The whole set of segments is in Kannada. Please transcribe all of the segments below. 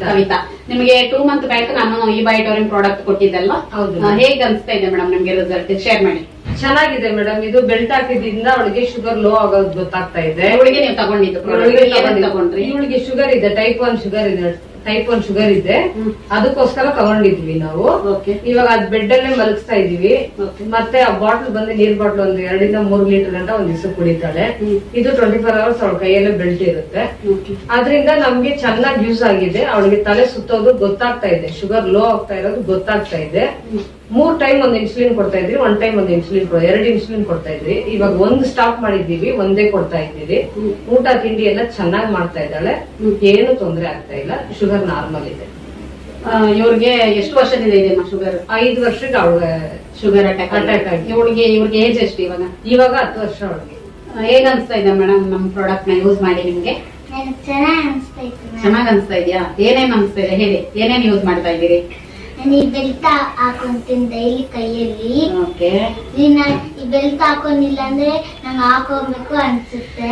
ಕವಿತಾ. ನಿಮಗೆ 2 ಮಂತ್ ಬ್ಯಾಕ್ ನಾನು ಈ ಬಯೋಟೋರಿಯಂ ಪ್ರಾಡಕ್ಟ್ ಕೊಟ್ಟಿದ್ದಲ್ವಾ? ಹೇಗೆ ಅನ್ಸ್ತಾ ಇದೆ ಮೇಡಮ್ ನಿಮ್ಗೆ ರಿಸಲ್ಟ್? ಶೇರ್ ಮಾಡಿ. ಚೆನ್ನಾಗಿದೆ ಮೇಡಮ್. ಇದು ಬೆಲ್ಟ್ ಹಾಕಿದ್ರಿಂದ ಅವಳಿಗೆ ಶುಗರ್ ಲೋ ಆಗೋದು ಗೊತ್ತಾಗ್ತಾ ಇದೆ. ಇವಳಿಗೆ ನೀವು ತಗೊಂಡಿದ್ದು ತಗೊಂಡ್ರಿ? ಇವಳಿಗೆ ಶುಗರ್ ಇದೆ, ಟೈಪ್ 1 ಶುಗರ್ ಇದೆ. ಅದಕ್ಕೋಸ್ಕರ ತಗೊಂಡಿದ್ವಿ ನಾವು. ಇವಾಗ ಅದ್ ಬೆಡ್ ಅಲ್ಲೇ ಮಲಗಿಸ್ತಾ ಇದೀವಿ. ಮತ್ತೆ ಆ ಬಾಟಲ್ ಬಂದು ನೀರ್ ಬಾಟಲ್ ಒಂದು 2 ಇಂದ 3 ಲೀಟರ್ ಗಂಟ ಒಂದ್ ದಿವಸ ಕುಡಿತಾಳೆ. ಇದು 24 ಅವರ್ಸ್ ಅವಳ ಕೈಯಲ್ಲೇ ಬೆಲ್ಟ್ ಇರುತ್ತೆ. ಅದ್ರಿಂದ ನಮ್ಗೆ ಚೆನ್ನಾಗಿ ಯೂಸ್ ಆಗಿದೆ. ಅವಳಿಗೆ ತಲೆ ಸುತ್ತೋದು ಗೊತ್ತಾಗ್ತಾ ಇದೆ, ಶುಗರ್ ಲೋ ಆಗ್ತಾ ಇರೋದು ಗೊತ್ತಾಗ್ತಾ ಇದೆ. 3 ಟೈಮ್ ಒಂದು ಇನ್ಸುಲಿನ್ ಕೊಡ್ತಾ ಇದ್ವಿ, 1 ಟೈಮ್ ಒಂದು ಇನ್ಸುಲಿನ್ 2 ಇನ್ಸುಲಿನ್ ಕೊಡ್ತಾ ಇದ್ವಿ. ಇವಾಗ 1 ಸ್ಟಾಪ್ ಮಾಡಿದೀವಿ, 1 ಕೊಡ್ತಾ ಇದ್ದೀವಿ. ಊಟ ತಿಂಡಿ ಎಲ್ಲ ಚೆನ್ನಾಗಿ ಮಾಡ್ತಾ ಇದ್ದಾಳೆ, ಏನು ತೊಂದರೆ ಆಗ್ತಾ ಇಲ್ಲ. ಶುಗರ್ ನಾರ್ಮಲ್ ಇದೆ. ಇವ್ರಿಗೆ ಎಷ್ಟು ವರ್ಷದಿಂದ ಇದೆ ಶುಗರ್? 5 ವರ್ಷಕ್ಕೆ ಅವಳಿಗೆ ಶುಗರ್ ಅಟ್ಯಾಕ್ ಆಗಿ. ಇವ್ರಿಗೆ ಏಜ್ ಎಷ್ಟು ಇವಾಗ? 10 ವರ್ಷ ಅವಳಿಗೆ. ಹೇಗ್ ಅನ್ಸ್ತಾ ಇದೆ ಮೇಡಮ್ ನಮ್ ಪ್ರಾಡಕ್ಟ್ ನ ಯೂಸ್ ಮಾಡಿ ನಿಮ್ಗೆ? ಚೆನ್ನಾಗ್ ಅನ್ಸ್ತಾ ಇದೆಯಾ? ಏನೇನ್ ಅನ್ಸ್ತಾ ಇದೆ ಹೇಳಿ, ಏನೇನ್ ಯೂಸ್ ಮಾಡ್ತಾ ಇದ್ದೀರಿ? ಈ ಬೆಲ್ಟ್ ಹಾಕೊಂತೀನಿ ಡೈಲಿ ಕೈಯಲ್ಲಿ. ಈ ಬೆಲ್ಟ್ ಹಾಕೊಂಡಿಲ್ಲ ಅಂದ್ರೆ ನಂಗೆ ಹಾಕೋಬೇಕು ಅನ್ಸುತ್ತೆ.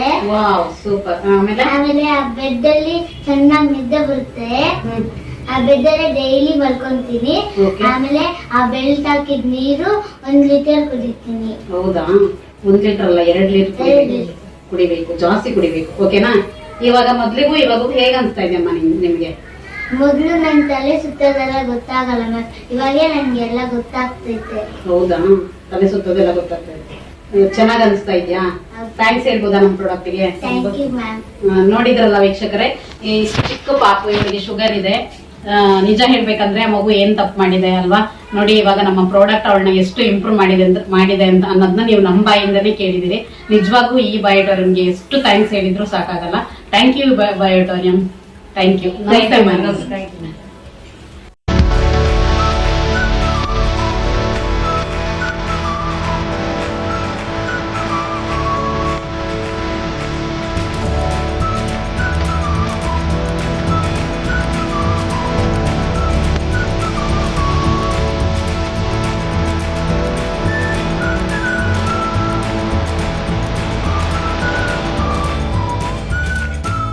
ಸೂಪರ್. ಆಮೇಲೆ ಆ ಬೆಡ್ ಅಲ್ಲಿ ಚೆನ್ನಾಗಿ ನಿದ್ದೆ ಬರುತ್ತೆ. ಆ ಬೆಡ್ ಅಲ್ಲಿ ಡೈಲಿ ಮಲ್ಕೊಂತೀನಿ. ಆಮೇಲೆ ಆ ಬೆಲ್ಟ್ ಹಾಕಿದ ನೀರು 1 ಲೀಟರ್ ಕುಡಿತೀನಿ. ಹೌದಾ? 1 ಲೀಟರ್ ಅಲ್ಲ, 2 ಲೀಟರ್ ಕುಡಿಬೇಕು, ಜಾಸ್ತಿ ಕುಡಿಬೇಕು. ಓಕೆನಾ? ಇವಾಗ ಮೊದ್ಲಿಗೂ ಇವಾಗ ಹೇಗ ಅನ್ಸ್ತಾ ಇದೆಯಮ್ಮ ನಿಮ್ಗೆ? ಮೊದ್ಲು ನನ್ ತಲೆ ಸುತ್ತೋದೆಲ್ಲ ಗೊತ್ತಾಗಲ್ಲ ಮ್ಯಾಮ್, ಇವಾಗೇ ನನ್ಗೆಲ್ಲ ಗೊತ್ತಾಗ್ತೈತೆ. ಹೌದಾ? ತಲೆ ಸುತ್ತೋದೆಲ್ಲ ಗೊತ್ತಾಗ್ತೈತೆ. ಚೆನ್ನಾಗ್ ಅನಿಸ್ತಾ ಇದೆಯಾ? ಥ್ಯಾಂಕ್ಸ್ ಹೇಳ್ಬೋದಾ ನಮ್ ಪ್ರಾಡಕ್ಟ್ ಗೆ? Thank you ma'am. ನೋಡಿದ್ರಲ್ಲ ವೀಕ್ಷಕರೇ, ಈ ಚಿಕ್ಕ ಪಾಪು ಇವರಿಗೆ ಶುಗರ್ ಇದೆ. ನಿಜ ಹೇಳ್ಬೇಕಂದ್ರೆ ಆ ಮಗು ಏನ್ ತಪ್ಪು ಮಾಡಿದೆ ಅಲ್ವಾ? ನೋಡಿ ಇವಾಗ ನಮ್ಮ ಪ್ರಾಡಕ್ಟ್ ಅವಳನ್ನ ಎಷ್ಟು ಇಂಪ್ರೂವ್ ಮಾಡಿದೆ ಅಂತ ಅನ್ನೋದನ್ನ ನೀವು ನಮ್ಮ ಬಾಯಿಂದನೇ ಕೇಳಿದಿರಿ. ನಿಜವಾಗೂ ಈ ಬಯೋಟೋರಿಯಂಗೆ ಎಷ್ಟು ಥ್ಯಾಂಕ್ಸ್ ಹೇಳಿದ್ರು ಸಾಕಾಗಲ್ಲ. Thank you Biotorium. Thank you. ನಮಸ್ತೆ.